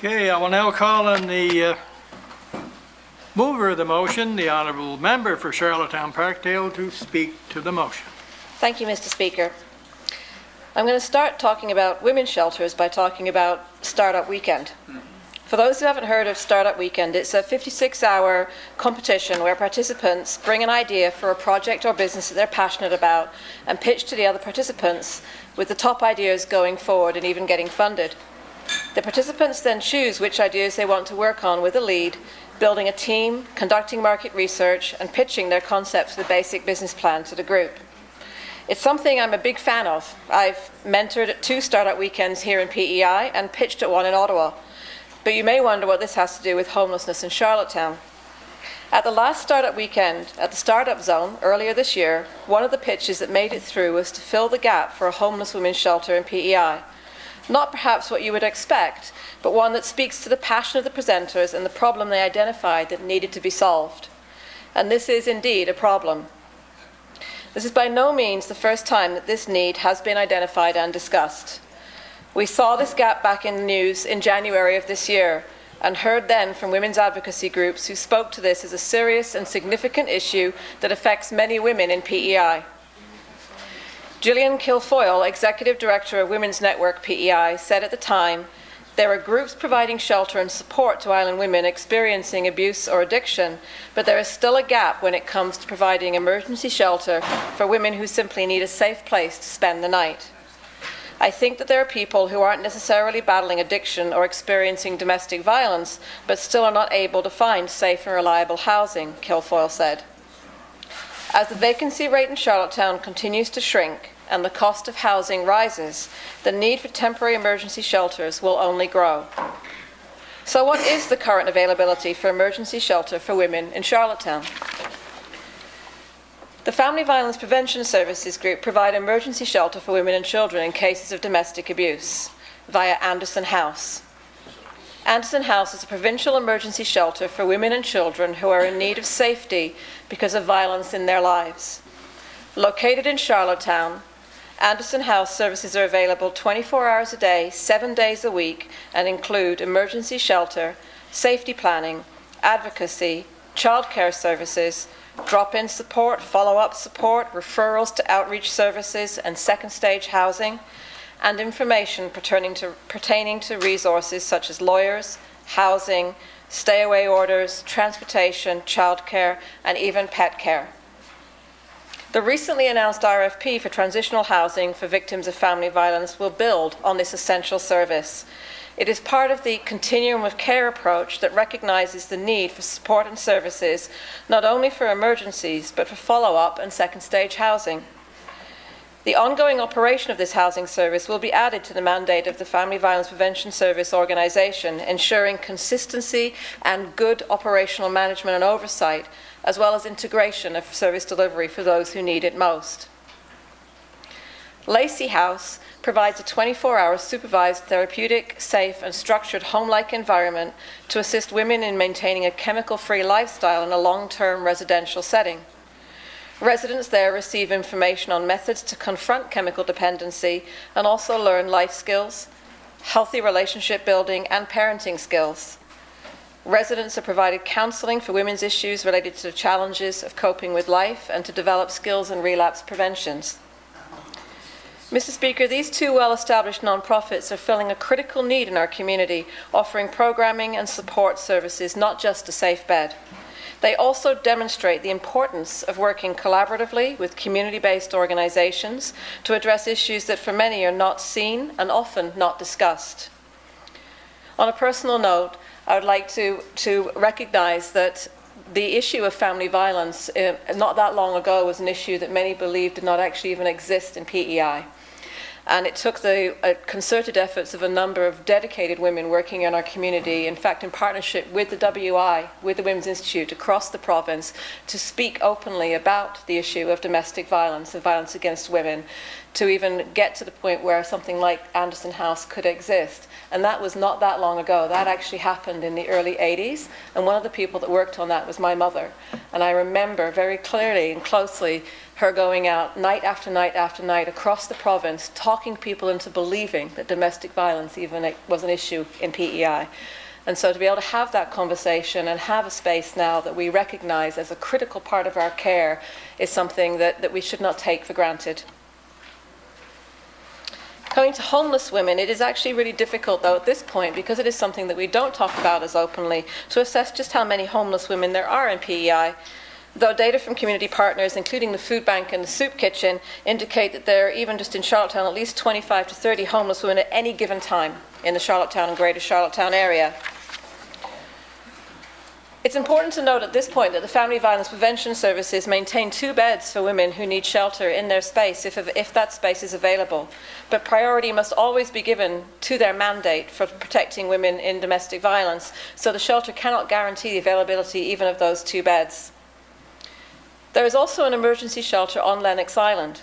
Okay, I will now call on the mover of the motion, the Honourable Member for Charlottetown Parkdale, to speak to the motion. Thank you, Mr. Speaker. I'm going to start talking about women's shelters by talking about Startup Weekend. For those who haven't heard of Startup Weekend, it's a 56-hour competition where participants bring an idea for a project or business that they're passionate about and pitch to the other participants with the top ideas going forward and even getting funded. The participants then choose which ideas they want to work on with a lead, building a team, conducting market research, and pitching their concepts with a basic business plan to the group. It's something I'm a big fan of. I've mentored at 2 Startup Weekends here in PEI and pitched at one in Ottawa. But you may wonder what this has to do with homelessness in Charlottetown. At the last Startup Weekend at the Startup Zone earlier this year, one of the pitches that made it through was to fill the gap for a homeless women's shelter in PEI. Not perhaps what you would expect, but one that speaks to the passion of the presenters and the problem they identified that needed to be solved. And this is indeed a problem. This is by no means the first time that this need has been identified and discussed. We saw this gap back in the news in January of this year and heard then from women's advocacy groups who spoke to this as a serious and significant issue that affects many women in PEI. Gillian Kilfoyle, Executive Director of Women's Network PEI, said at the time, "There are groups providing shelter and support to island women experiencing abuse or addiction, but there is still a gap when it comes to providing emergency shelter for women who simply need a safe place to spend the night. I think that there are people who aren't necessarily battling addiction or experiencing domestic violence, but still are not able to find safe and reliable housing," Kilfoyle said. As the vacancy rate in Charlottetown continues to shrink and the cost of housing rises, the need for temporary emergency shelters will only grow. So what is the current availability for emergency shelter for women in Charlottetown? The Family Violence Prevention Services Group provide emergency shelter for women and children in cases of domestic abuse via Anderson House. Anderson House is a provincial emergency shelter for women and children who are in need of safety because of violence in their lives. Located in Charlottetown, Anderson House services are available 24 hours a day, 7 days a week, and include emergency shelter, safety planning, advocacy, childcare services, drop-in support, follow-up support, referrals to outreach services and second-stage housing, and information pertaining to resources such as lawyers, housing, stay-away orders, transportation, childcare, and even pet care. The recently announced RFP for transitional housing for victims of family violence will build on this essential service. It is part of the continuum of care approach that recognises the need for support and services, not only for emergencies, but for follow-up and second-stage housing. The ongoing operation of this housing service will be added to the mandate of the Family Violence Prevention Service organisation, ensuring consistency and good operational management and oversight, as well as integration of service delivery for those who need it most. Lacey House provides a 24-hour supervised, therapeutic, safe and structured home-like environment to assist women in maintaining a chemical-free lifestyle in a long-term residential setting. Residents there receive information on methods to confront chemical dependency and also learn life skills, healthy relationship building and parenting skills. Residents are provided counselling for women's issues related to the challenges of coping with life and to develop skills in relapse preventions. Mr. Speaker, these 2 well-established non-profits are filling a critical need in our community, offering programming and support services, not just a safe bed. They also demonstrate the importance of working collaboratively with community-based organisations to address issues that for many are not seen and often not discussed. On a personal note, I would like to recognise that the issue of family violence not that long ago was an issue that many believed did not actually even exist in PEI. And it took the concerted efforts of a number of dedicated women working in our community, in fact in partnership with the WI, with the Women's Institute across the province, to speak openly about the issue of domestic violence and violence against women, to even get to the point where something like Anderson House could exist. And that was not that long ago. That actually happened in the early 80s, and one of the people that worked on that was my mother. And I remember very clearly and closely her going out night after night after night across the province, talking people into believing that domestic violence even was an issue in PEI. And so to be able to have that conversation and have a space now that we recognize as a critical part of our care is something that we should not take for granted. Coming to homeless women, it is actually really difficult, though, at this point, because it is something that we don't talk about as openly, to assess just how many homeless women there are in PEI. Though data from community partners, including the food bank and the soup kitchen, indicate that there are, even just in Charlottetown, at least 25 to 30 homeless women at any given time in the Charlottetown and Greater Charlottetown area. It's important to note at this point that the Family Violence Prevention Services maintain 2 beds for women who need shelter in their space if that space is available. But priority must always be given to their mandate for protecting women in domestic violence, so the shelter cannot guarantee the availability even of those 2 beds. There is also an emergency shelter on Lennox Island,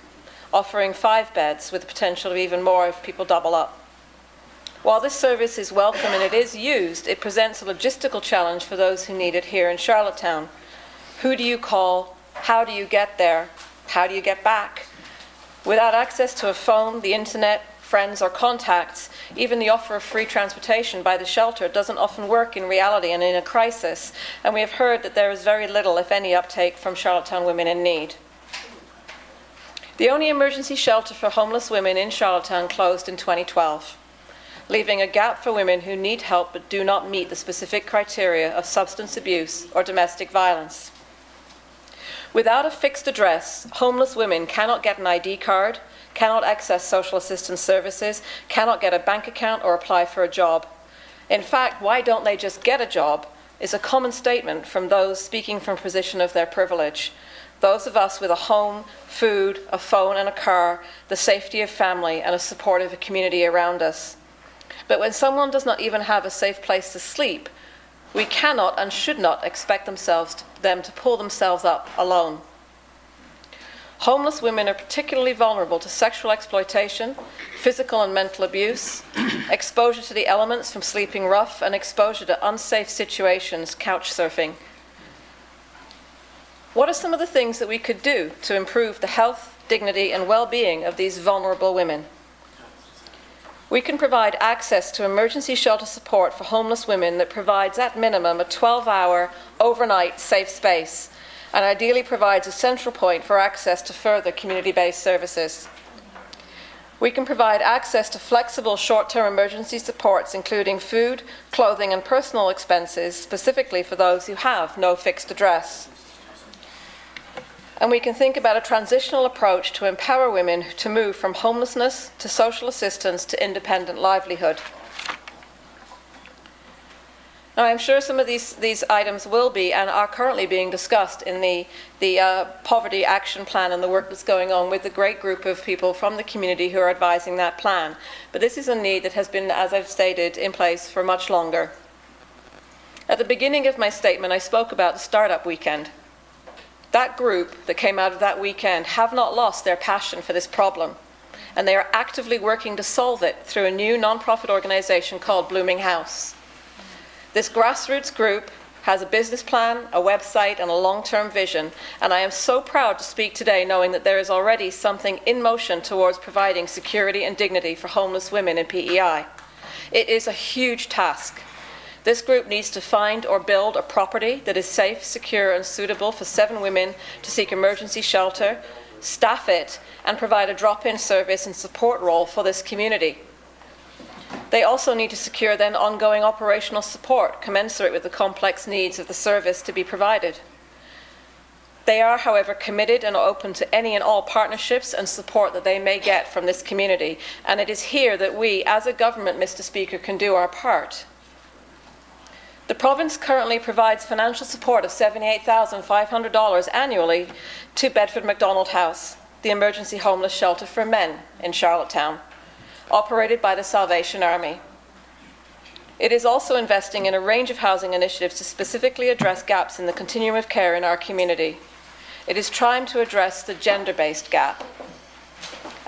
offering 5 beds with the potential of even more if people double up. While this service is welcome and it is used, it presents a logistical challenge for those who need it here in Charlottetown. Who do you call? How do you get there? How do you get back? Without access to a phone, the internet, friends or contacts, even the offer of free transportation by the shelter doesn't often work in reality and in a crisis, and we have heard that there is very little, if any, uptake from Charlottetown women in need. The only emergency shelter for homeless women in Charlottetown closed in 2012. Leaving a gap for women who need help but do not meet the specific criteria of substance abuse or domestic violence. Without a fixed address, homeless women cannot get an ID card, cannot access social assistance services, cannot get a bank account or apply for a job. In fact, why don't they just get a job is a common statement from those speaking from a position of their privilege. Those of us with a home, food, a phone and a car, the safety of family and a supportive community around us. But when someone does not even have a safe place to sleep, we cannot and should not expect them to pull themselves up alone. Homeless women are particularly vulnerable to sexual exploitation, physical and mental abuse, exposure to the elements from sleeping rough, and exposure to unsafe situations, couch surfing. What are some of the things that we could do to improve the health, dignity, and well-being of these vulnerable women? We can provide access to emergency shelter support for homeless women that provides at minimum a 12-hour overnight safe space and ideally provides a central point for access to further community-based services. We can provide access to flexible short-term emergency supports including food, clothing and personal expenses specifically for those who have no fixed address. And we can think about a transitional approach to empower women to move from homelessness to social assistance to independent livelihood. Now, I'm sure some of these items will be and are currently being discussed in the Poverty Action Plan and the work that's going on with the great group of people from the community who are advising that plan. But this is a need that has been, as I've stated, in place for much longer. At the beginning of my statement, I spoke about the Startup Weekend. That group that came out of that weekend have not lost their passion for this problem, and they are actively working to solve it through a new non-profit organization called Blooming House. This grassroots group has a business plan, a website, and a long-term vision, and I am so proud to speak today knowing that there is already something in motion towards providing security and dignity for homeless women in PEI. It is a huge task. This group needs to find or build a property that is safe, secure, and suitable for 7 women to seek emergency shelter, staff it, and provide a drop-in service and support role for this community. They also need to secure then ongoing operational support commensurate with the complex needs of the service to be provided. They are, however, committed and open to any and all partnerships and support that they may get from this community, and it is here that we, as a government, Mr. Speaker, can do our part. The province currently provides financial support of $78,500 annually to Bedford MacDonald House, the emergency homeless shelter for men in Charlottetown, operated by the Salvation Army. It is also investing in a range of housing initiatives to specifically address gaps in the continuum of care in our community. It is trying to address the gender-based gap.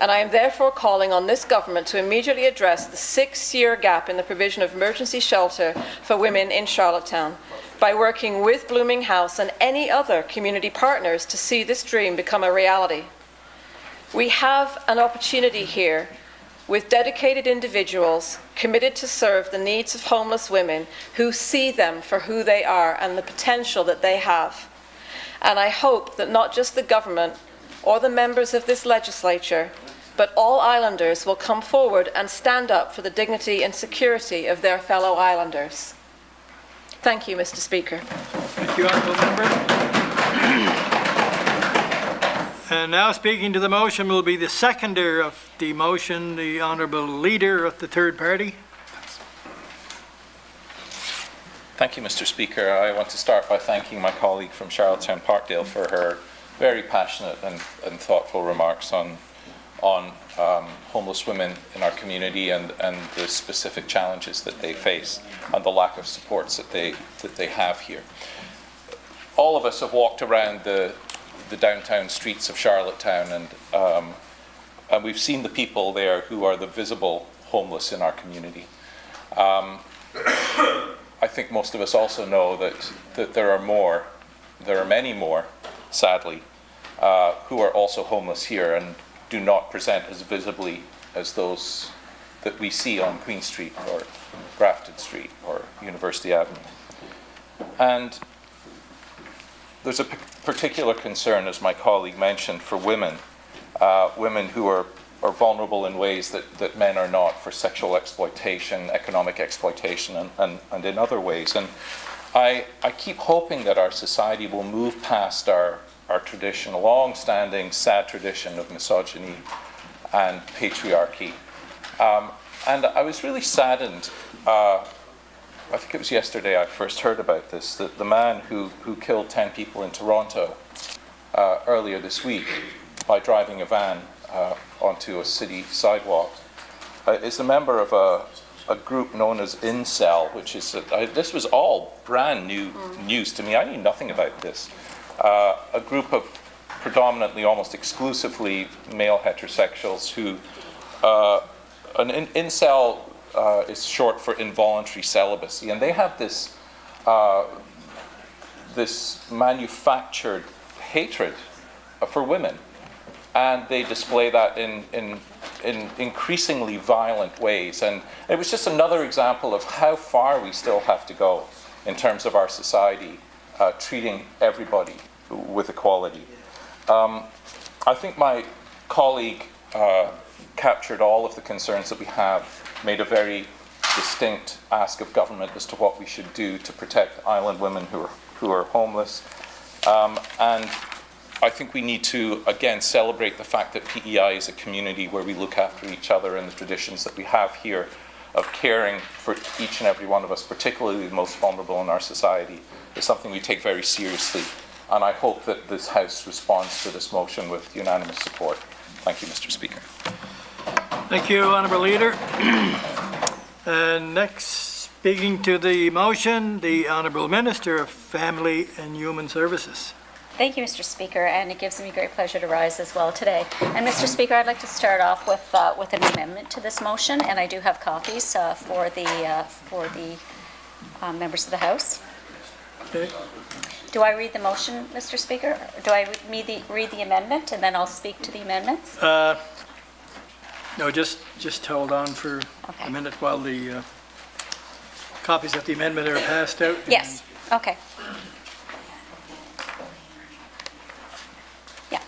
and I am therefore calling on this government to immediately address the 6-year gap in the provision of emergency shelter for women in Charlottetown by working with Blooming House and any other community partners to see this dream become a reality. We have an opportunity here with dedicated individuals committed to serve the needs of homeless women who see them for who they are and the potential that they have. And I hope that not just the government or the members of this legislature, but all islanders will come forward and stand up for the dignity and security of their fellow islanders. Thank you, Mr. Speaker. Thank you, Honourable Member. And now speaking to the motion will be the seconder of the motion, the Honourable Leader of the third party. Thank you, Mr. Speaker. I want to start by thanking my colleague from Charlottetown Parkdale for her very passionate and thoughtful remarks on homeless women in our community and the specific challenges that they face and the lack of supports that they have here. All of us have walked around the downtown streets of Charlottetown and we've seen the people there who are the visible homeless in our community. I think most of us also know that there are many more, sadly, who are also homeless here and do not present as visibly as those that we see on Queen Street or Grafton Street or University Avenue. And there's a particular concern, as my colleague mentioned, for women, women who are vulnerable in ways that men are not, for sexual exploitation, economic exploitation, and in other ways. And I keep hoping that our society will move past our tradition, a long-standing, sad tradition of misogyny and patriarchy. And I was really saddened, I think it was yesterday I first heard about this, that the man who killed 10 people in Toronto earlier this week by driving a van onto a city sidewalk is a member of a group known as Incel, which is, this was all brand new news to me. I knew nothing about this. A group of predominantly, almost exclusively male heterosexuals who, an incel is short for involuntary celibacy, and they have this manufactured hatred for women, and they display that in increasingly violent ways. And it was just another example of how far we still have to go in terms of our society treating everybody with equality. I think my colleague captured all of the concerns that we have, made a very distinct ask of government as to what we should do to protect island women who are homeless. And I think we need to, again, celebrate the fact that PEI is a community where we look after each other, and the traditions that we have here of caring for each and every one of us, particularly the most vulnerable in our society, is something we take very seriously. And I hope that this House responds to this motion with unanimous support. Thank you, Mr. Speaker. Thank you, Honourable Leader. And next, speaking to the motion, the Honourable Minister of Family and Human Services. Thank you, Mr. Speaker, and it gives me great pleasure to rise as well today. And Mr. Speaker, I'd like to start off with an amendment to this motion, and I do have copies for the members of the House. Okay. Do I read the motion, Mr. Speaker? Or do I read the amendment, and then I'll speak to the amendments? No, just hold on for Okay. a minute while the copies of the amendment are passed out. Yes, okay. Yeah.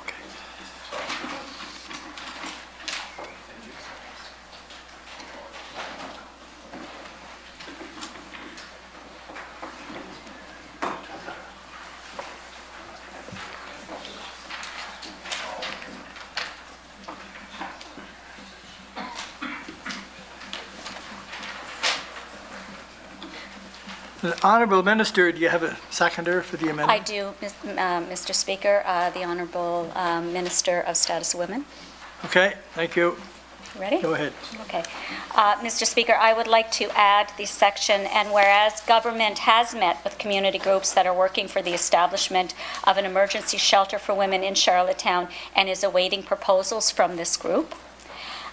Okay. The Honourable Minister, do you have a seconder for the amendment? I do, Mr. Speaker, the Honourable Minister of Status of Women. Okay, thank you. Ready? Go ahead. Okay. Mr. Speaker, I would like to add the section, and whereas government has met with community groups that are working for the establishment of an emergency shelter for women in Charlottetown and is awaiting proposals from this group.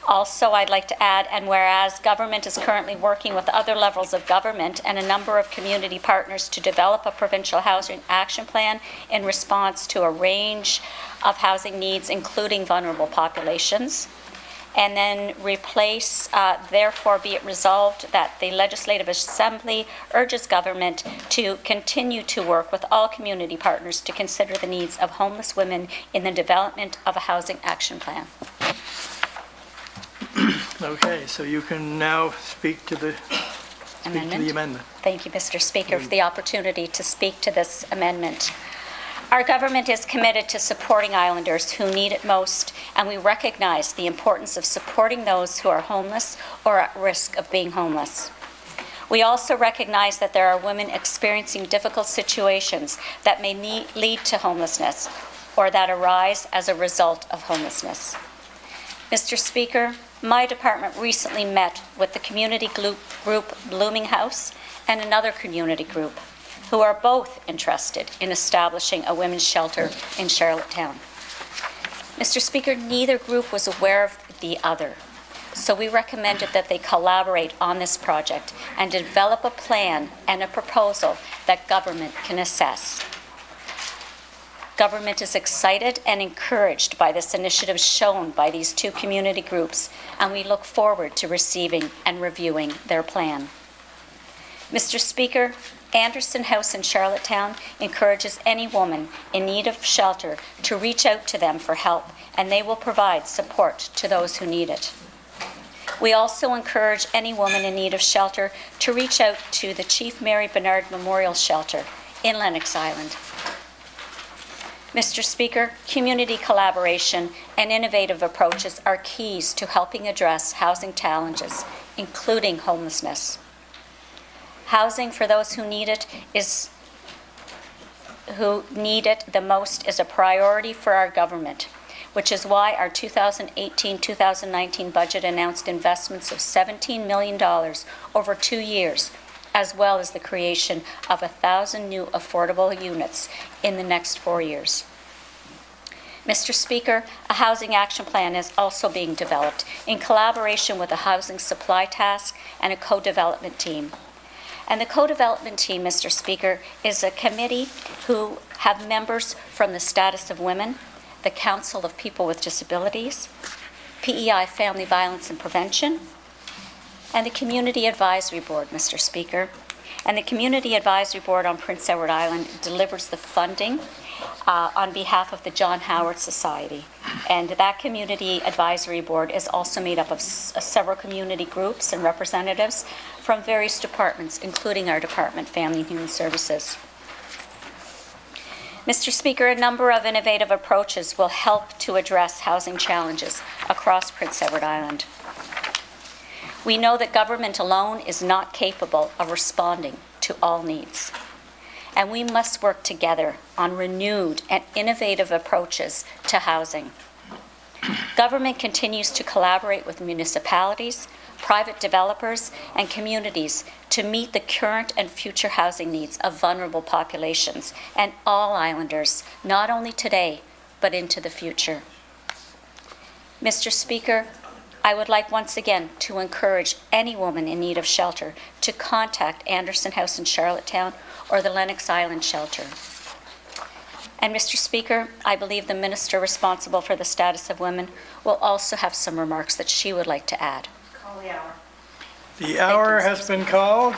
Also, I'd like to add, and whereas government is currently working with other levels of government and a number of community partners to develop a provincial housing action plan in response to a range of housing needs, including vulnerable populations. And then replace, therefore be it resolved that the Legislative Assembly urges government to continue to work with all community partners to consider the needs of homeless women in the development of a housing action plan. Okay, so you can now speak to the amendment. Thank you, Mr. Speaker, for the opportunity to speak to this amendment. Our government is committed to supporting islanders who need it most, and we recognize the importance of supporting those who are homeless or at risk of being homeless. We also recognize that there are women experiencing difficult situations that may lead to homelessness or that arise as a result of homelessness. Mr. Speaker, my department recently met with the community group Blooming House and another community group who are both interested in establishing a women's shelter in Charlottetown. Mr. Speaker, neither group was aware of the other, so we recommended that they collaborate on this project and develop a plan and a proposal that government can assess. Government is excited and encouraged by this initiative shown by these two community groups, and we look forward to receiving and reviewing their plan. Mr. Speaker, Anderson House in Charlottetown encourages any woman in need of shelter to reach out to them for help, and they will provide support to those who need it. We also encourage any woman in need of shelter to reach out to the Chief Mary Bernard Memorial Shelter in Lennox Island. Mr. Speaker, community collaboration and innovative approaches are keys to helping address housing challenges, including homelessness. Housing for those who need it the most is a priority for our government, which is why our 2018-2019 budget announced investments of $17 million over 2 years, as well as the creation of 1,000 new affordable units in the next 4 years. Mr. Speaker, a housing action plan is also being developed in collaboration with a housing supply task and a co-development team. And the co-development team, Mr. Speaker, is a committee who have members from the Status of Women, the Council of People with Disabilities, PEI Family Violence and Prevention, and the Community Advisory Board, Mr. Speaker. And the Community Advisory Board on Prince Edward Island delivers the funding on behalf of the John Howard Society. And that Community Advisory Board is also made up of several community groups and representatives from various departments, including our department, Family and Human Services. Mr. Speaker, a number of innovative approaches will help to address housing challenges across Prince Edward Island. We know that government alone is not capable of responding to all needs, and we must work together on renewed and innovative approaches to housing. Government continues to collaborate with municipalities, private developers, and communities to meet the current and future housing needs of vulnerable populations and all islanders, not only today, but into the future. Mr. Speaker, I would like once again to encourage any woman in need of shelter to contact Anderson House in Charlottetown or the Lennox Island Shelter. And Mr. Speaker, I believe the minister responsible for the Status of Women will also have some remarks that she would like to add. The hour has been called.